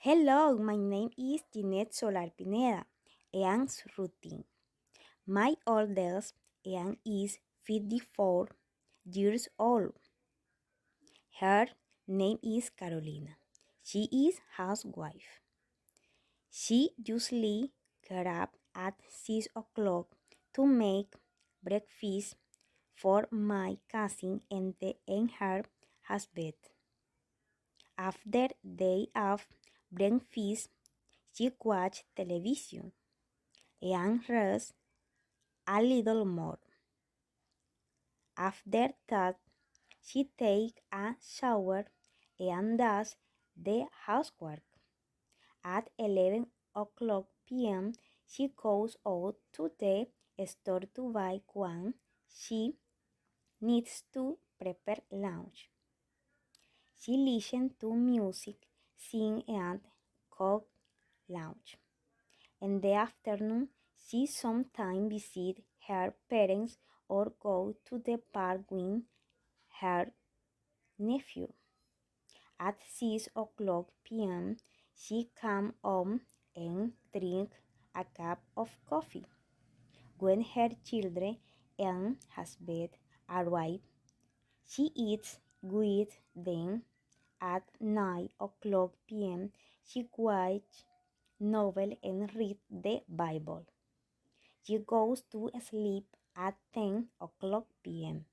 Hello, my name is Ginette Solar Pineda. Ian's routine. My oldest Ian is 54 years old. Her name is Carolina. She is housewife. She usually get up at 6 o'clock to make breakfast for my cousin and her husband. After day of breakfast, she watch television and rest a little more. After that, she takes a shower and does the housework. At 11 o'clock p.m., she goes out to the store to buy what she needs to prepare lunch. She listens to music, sings, and cooks lunch. In the afternoon, she sometimes visits her parents or goes to the park with her nephew. At 6 o'clock p.m., she comes home and drinks a cup of coffee. When her children and husband arrive, she eats with them. At 9 o'clock p.m., she watches novel and reads the Bible. She goes to sleep at 10 o'clock p.m.